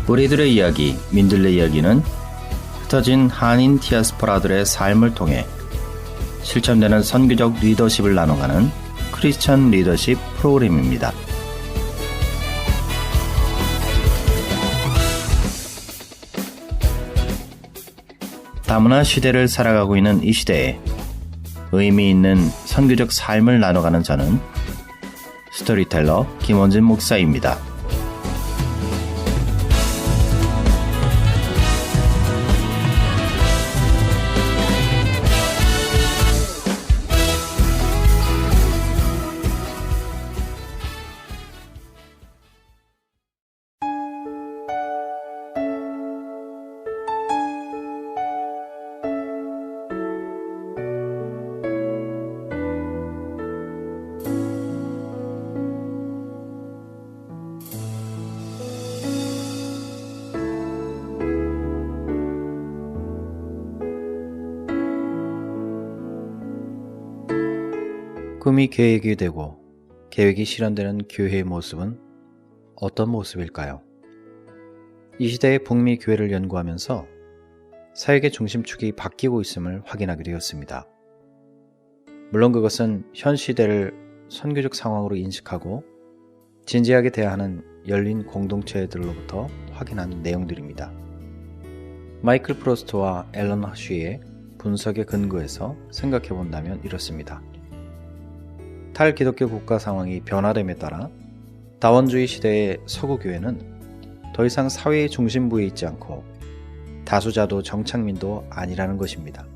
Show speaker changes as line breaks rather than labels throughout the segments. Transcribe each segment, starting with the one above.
우리들의 이야기, 민들레 이야기는 흩어진 한인 디아스포라들의 삶을 통해 실천되는 선교적 리더십을 나눠가는 크리스천 리더십 프로그램입니다. 다문화 시대를 살아가고 있는 이 시대에 의미 있는 선교적 삶을 나눠가는 저는 스토리텔러 김원진 목사입니다. 꿈이 계획이 되고 계획이 실현되는 교회의 모습은 어떤 모습일까요? 이 시대의 북미 교회를 연구하면서 사역의 중심축이 바뀌고 있음을 확인하게 되었습니다. 물론 그것은 현 시대를 선교적 상황으로 인식하고 진지하게 대하는 열린 공동체들로부터 확인한 내용들입니다. 마이클 프로스트와 앨런 허쉬의 분석에 근거해서 생각해 본다면 이렇습니다. 탈기독교 국가 상황이 변화됨에 따라 다원주의 시대의 서구 교회는 더 이상 사회의 중심부에 있지 않고 다수자도 정착민도 아니라는 것입니다.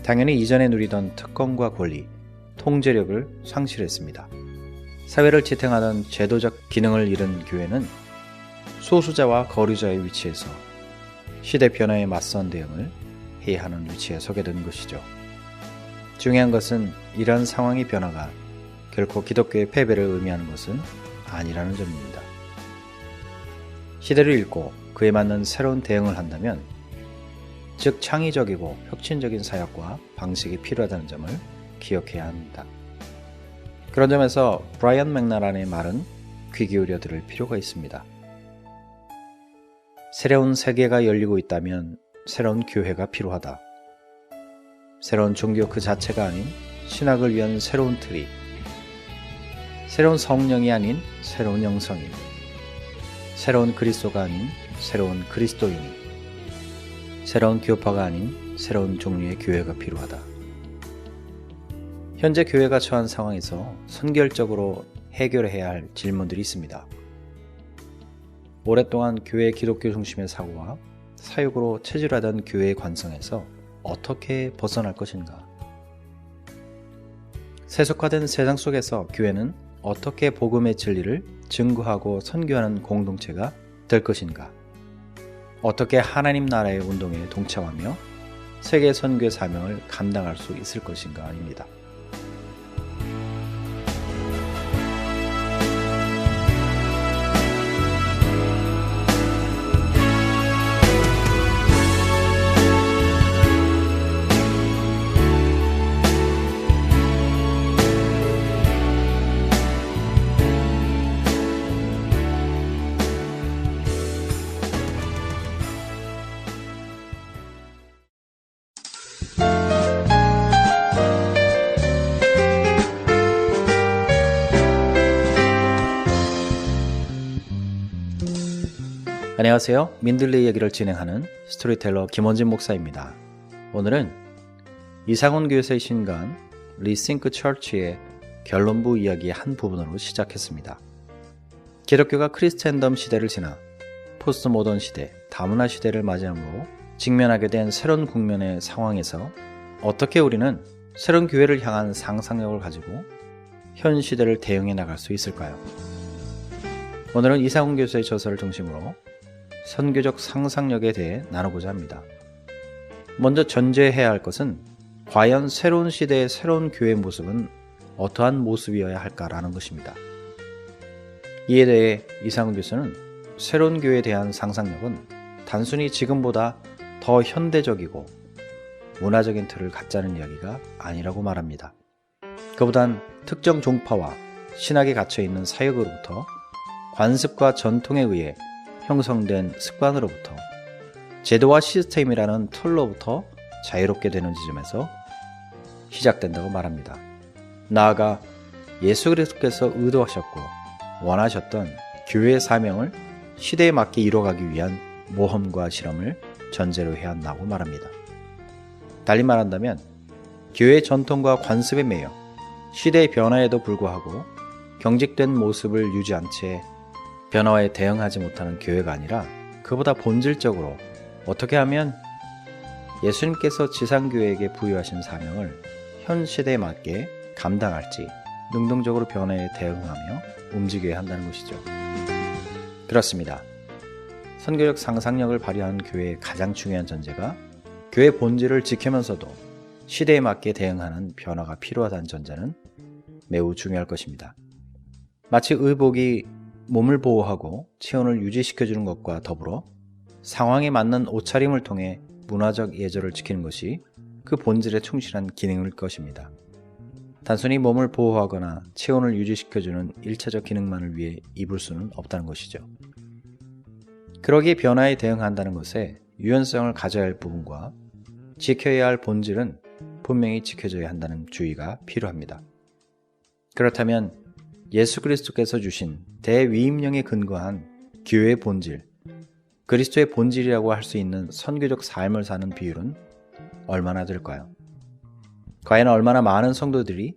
당연히 이전에 누리던 특권과 권리, 통제력을 상실했습니다. 사회를 지탱하던 제도적 기능을 잃은 교회는 소수자와 거류자의 위치에서 시대 변화에 맞선 대응을 해야 하는 위치에 서게 된 것이죠. 중요한 것은 이러한 상황의 변화가 결코 기독교의 패배를 의미하는 것은 아니라는 점입니다. 시대를 읽고 그에 맞는 새로운 대응을 한다면, 즉 창의적이고 혁신적인 사역과 방식이 필요하다는 점을 기억해야 합니다. 그런 점에서 브라이언 맥나란의 말은 귀 기울여 들을 필요가 있습니다. 새로운 세계가 열리고 있다면 새로운 교회가 필요하다. 새로운 종교 그 자체가 아닌 신학을 위한 새로운 틀이, 새로운 성령이 아닌 새로운 영성이, 새로운 그리스도가 아닌 새로운 그리스도인이, 새로운 교파가 아닌 새로운 종류의 교회가 필요하다. 현재 교회가 처한 상황에서 선결적으로 해결해야 할 질문들이 있습니다. 오랫동안 교회 기독교 중심의 사고와 사역으로 체질화된 교회의 관성에서 어떻게 벗어날 것인가? 세속화된 세상 속에서 교회는 어떻게 복음의 진리를 증거하고 선교하는 공동체가 될 것인가? 어떻게 하나님 나라의 운동에 동참하며 세계 선교의 사명을 감당할 수 있을 것인가입니다. 안녕하세요. 민들레 이야기를 진행하는 스토리텔러 김원진 목사입니다. 오늘은 이상훈 교사의 신간 리싱크 처치의 결론부 이야기의 한 부분으로 시작했습니다. 기독교가 크리스텐덤 시대를 지나 포스트 모던 시대, 다문화 시대를 맞이함으로 직면하게 된 새로운 국면의 상황에서 어떻게 우리는 새로운 교회를 향한 상상력을 가지고 현 시대를 대응해 나갈 수 있을까요? 오늘은 이상훈 교수의 저서를 중심으로 선교적 상상력에 대해 나누고자 합니다. 먼저 전제해야 할 것은 과연 새로운 시대의 새로운 교회의 모습은 어떠한 모습이어야 할까라는 것입니다. 이에 대해 이상훈 교수는 새로운 교회에 대한 상상력은 단순히 지금보다 더 현대적이고 문화적인 틀을 갖자는 이야기가 아니라고 말합니다. 그보단 특정 종파와 신학에 갇혀있는 사역으로부터 관습과 전통에 의해 형성된 습관으로부터 제도와 시스템이라는 툴로부터 자유롭게 되는 지점에서 시작된다고 말합니다. 나아가 예수 그리스도께서 의도하셨고 원하셨던 교회의 사명을 시대에 맞게 이뤄가기 위한 모험과 실험을 전제로 해야 한다고 말합니다. 달리 말한다면 교회의 전통과 관습에 매여 시대의 변화에도 불구하고 경직된 모습을 유지한 채 변화에 대응하지 못하는 교회가 아니라 그보다 본질적으로 어떻게 하면 예수님께서 지상교회에게 부여하신 사명을 현 시대에 맞게 감당할지 능동적으로 변화에 대응하며 움직여야 한다는 것이죠. 그렇습니다. 선교적 상상력을 발휘하는 교회의 가장 중요한 전제가 교회 본질을 지키면서도 시대에 맞게 대응하는 변화가 필요하다는 전제는 매우 중요할 것입니다. 마치 의복이 몸을 보호하고 체온을 유지시켜주는 것과 더불어 상황에 맞는 옷차림을 통해 문화적 예절을 지키는 것이 그 본질에 충실한 기능일 것입니다. 단순히 몸을 보호하거나 체온을 유지시켜주는 일차적 기능만을 위해 입을 수는 없다는 것이죠. 그러기에 변화에 대응한다는 것에 유연성을 가져야 할 부분과 지켜야 할 본질은 분명히 지켜져야 한다는 주의가 필요합니다. 그렇다면 예수 그리스도께서 주신 대위임령에 근거한 교회의 본질, 그리스도의 본질이라고 할 수 있는 선교적 삶을 사는 비율은 얼마나 될까요? 과연 얼마나 많은 성도들이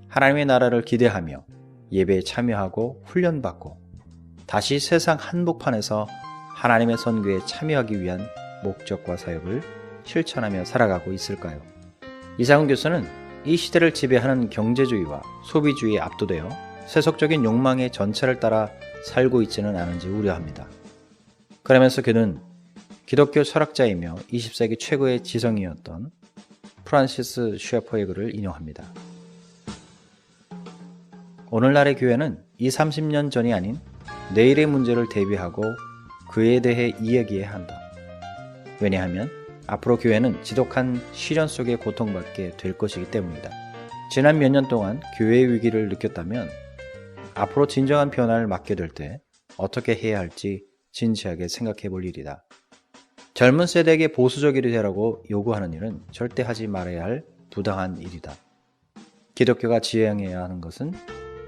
하나님의 나라를 기대하며 예배에 참여하고 훈련받고 다시 세상 한복판에서 하나님의 선교에 참여하기 위한 목적과 사역을 실천하며 살아가고 있을까요? 이상훈 교수는 이 시대를 지배하는 경제주의와 소비주의에 압도되어 세속적인 욕망의 전체를 따라 살고 있지는 않은지 우려합니다. 그러면서 그는 기독교 철학자이며 20세기 최고의 지성이었던 프란시스 셰퍼의 글을 인용합니다. 오늘날의 교회는 20, 30년 전이 아닌 내일의 문제를 대비하고 그에 대해 이야기해야 한다. 왜냐하면 앞으로 교회는 지독한 시련 속에 고통받게 될 것이기 때문이다. 지난 몇 년 동안 교회의 위기를 느꼈다면 앞으로 진정한 변화를 맞게 될 때 어떻게 해야 할지 진지하게 생각해 볼 일이다. 젊은 세대에게 보수적이 되라고 요구하는 일은 절대 하지 말아야 할 부당한 일이다. 기독교가 지향해야 하는 것은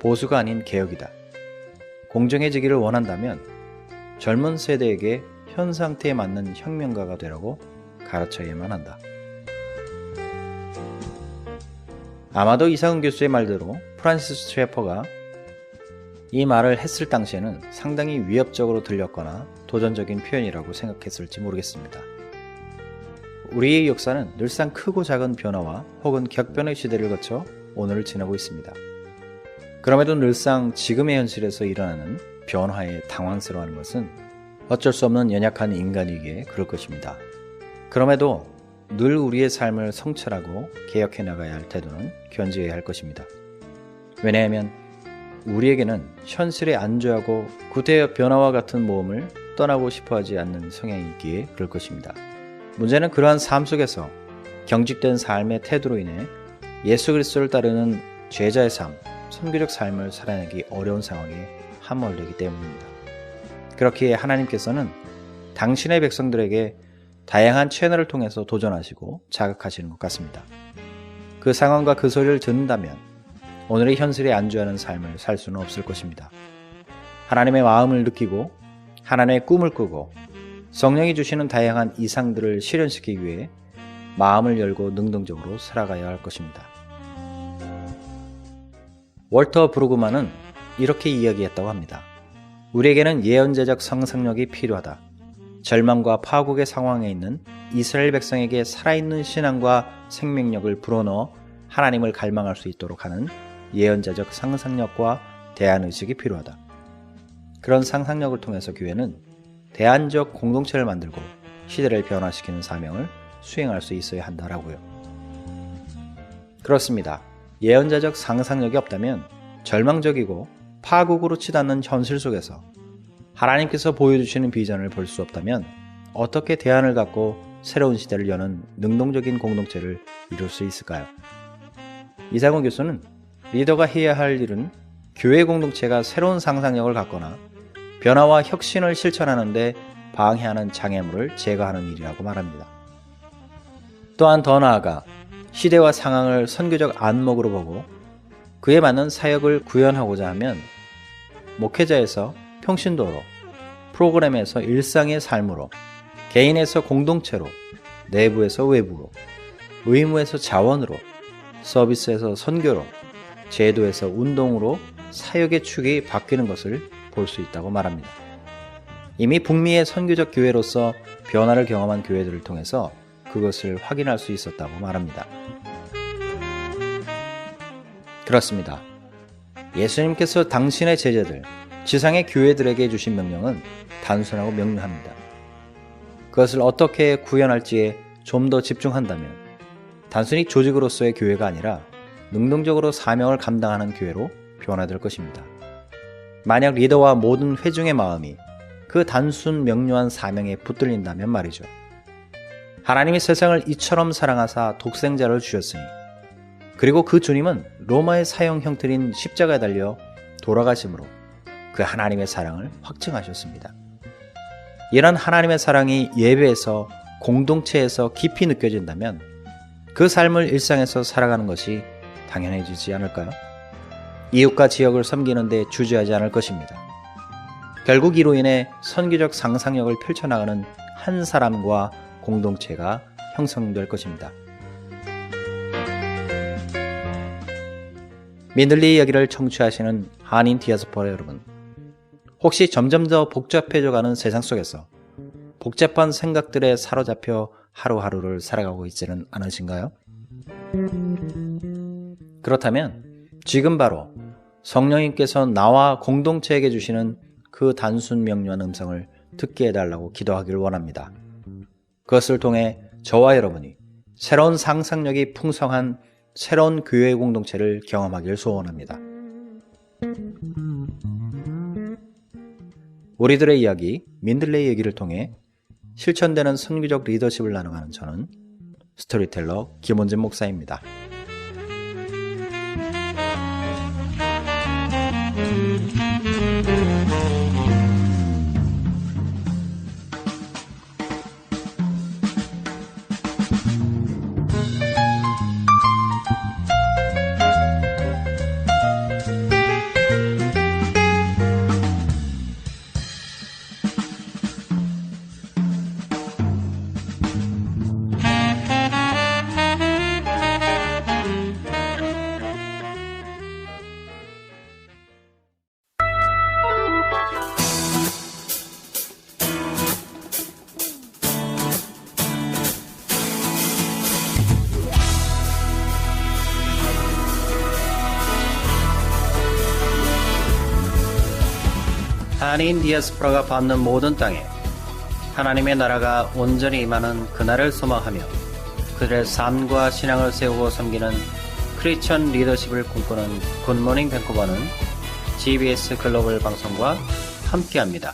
보수가 아닌 개혁이다. 공정해지기를 원한다면 젊은 세대에게 현 상태에 맞는 혁명가가 되라고 가르쳐야만 한다. 아마도 이상훈 교수의 말대로 프란시스 셰퍼가 이 말을 했을 당시에는 상당히 위협적으로 들렸거나 도전적인 표현이라고 생각했을지 모르겠습니다. 우리의 역사는 늘상 크고 작은 변화와 혹은 격변의 시대를 거쳐 오늘을 지나고 있습니다. 그럼에도 늘상 지금의 현실에서 일어나는 변화에 당황스러워하는 것은 어쩔 수 없는 연약한 인간이기에 그럴 것입니다. 그럼에도 늘 우리의 삶을 성찰하고 개혁해 나가야 할 태도는 견지해야 할 것입니다. 왜냐하면 우리에게는 현실에 안주하고 구태여 변화와 같은 모험을 떠나고 싶어하지 않는 성향이 있기에 그럴 것입니다. 문제는 그러한 삶 속에서 경직된 삶의 태도로 인해 예수 그리스도를 따르는 제자의 삶, 선교적 삶을 살아내기 어려운 상황에 함몰되기 때문입니다. 그렇기에 하나님께서는 당신의 백성들에게 다양한 채널을 통해서 도전하시고 자극하시는 것 같습니다. 그 상황과 그 소리를 듣는다면 오늘의 현실에 안주하는 삶을 살 수는 없을 것입니다. 하나님의 마음을 느끼고 하나님의 꿈을 꾸고 성령이 주시는 다양한 이상들을 실현시키기 위해 마음을 열고 능동적으로 살아가야 할 것입니다. 월터 브루그만은 이렇게 이야기했다고 합니다. 우리에게는 예언자적 상상력이 필요하다. 절망과 파국의 상황에 있는 이스라엘 백성에게 살아있는 신앙과 생명력을 불어넣어 하나님을 갈망할 수 있도록 하는 예언자적 상상력과 대안의식이 필요하다. 그런 상상력을 통해서 교회는 대안적 공동체를 만들고 시대를 변화시키는 사명을 수행할 수 있어야 한다라고요. 그렇습니다. 예언자적 상상력이 없다면 절망적이고 파국으로 치닫는 현실 속에서 하나님께서 보여주시는 비전을 볼 수 없다면 어떻게 대안을 갖고 새로운 시대를 여는 능동적인 공동체를 이룰 수 있을까요? 이상훈 교수는 리더가 해야 할 일은 교회 공동체가 새로운 상상력을 갖거나 변화와 혁신을 실천하는데 방해하는 장애물을 제거하는 일이라고 말합니다. 또한 더 나아가 시대와 상황을 선교적 안목으로 보고 그에 맞는 사역을 구현하고자 하면 목회자에서 평신도로, 프로그램에서 일상의 삶으로, 개인에서 공동체로, 내부에서 외부로, 의무에서 자원으로, 서비스에서 선교로, 제도에서 운동으로 사역의 축이 바뀌는 것을 볼 수 있다고 말합니다. 이미 북미의 선교적 교회로서 변화를 경험한 교회들을 통해서 그것을 확인할 수 있었다고 말합니다. 그렇습니다. 예수님께서 당신의 제자들, 지상의 교회들에게 주신 명령은 단순하고 명료합니다. 그것을 어떻게 구현할지에 좀 더 집중한다면 단순히 조직으로서의 교회가 아니라 능동적으로 사명을 감당하는 교회로 변화될 것입니다. 만약 리더와 모든 회중의 마음이 그 단순 명료한 사명에 붙들린다면 말이죠. 하나님이 세상을 이처럼 사랑하사 독생자를 주셨으니 그리고 그 주님은 로마의 사형 형틀인 십자가에 달려 돌아가심으로 그 하나님의 사랑을 확증하셨습니다. 이런 하나님의 사랑이 예배에서 공동체에서 깊이 느껴진다면 그 삶을 일상에서 살아가는 것이 당연해지지 않을까요? 이웃과 지역을 섬기는 데 주저하지 않을 것입니다. 결국 이로 인해 선교적 상상력을 펼쳐나가는 한 사람과 공동체가 형성될 것입니다. 민들리 이야기를 청취하시는 한인 디아스포라 여러분, 혹시 점점 더 복잡해져가는 세상 속에서 복잡한 생각들에 사로잡혀 하루하루를 살아가고 있지는 않으신가요? 그렇다면 지금 바로 성령님께서 나와 공동체에게 주시는 그 단순 명료한 음성을 듣게 해달라고 기도하기를 원합니다. 그것을 통해 저와 여러분이 새로운 상상력이 풍성한 새로운 교회 공동체를 경험하길 소원합니다. 우리들의 이야기, 민들레이 얘기를 통해 실천되는 선교적 리더십을 나눠가는 저는 스토리텔러 김원진 목사입니다. 한인 디아스포라가 받는 모든 땅에 하나님의 나라가 온전히 임하는 그날을 소망하며 그들의 삶과 신앙을 세우고 섬기는 크리스천 리더십을 꿈꾸는 굿모닝 밴쿠버는 GBS 글로벌 방송과 함께합니다.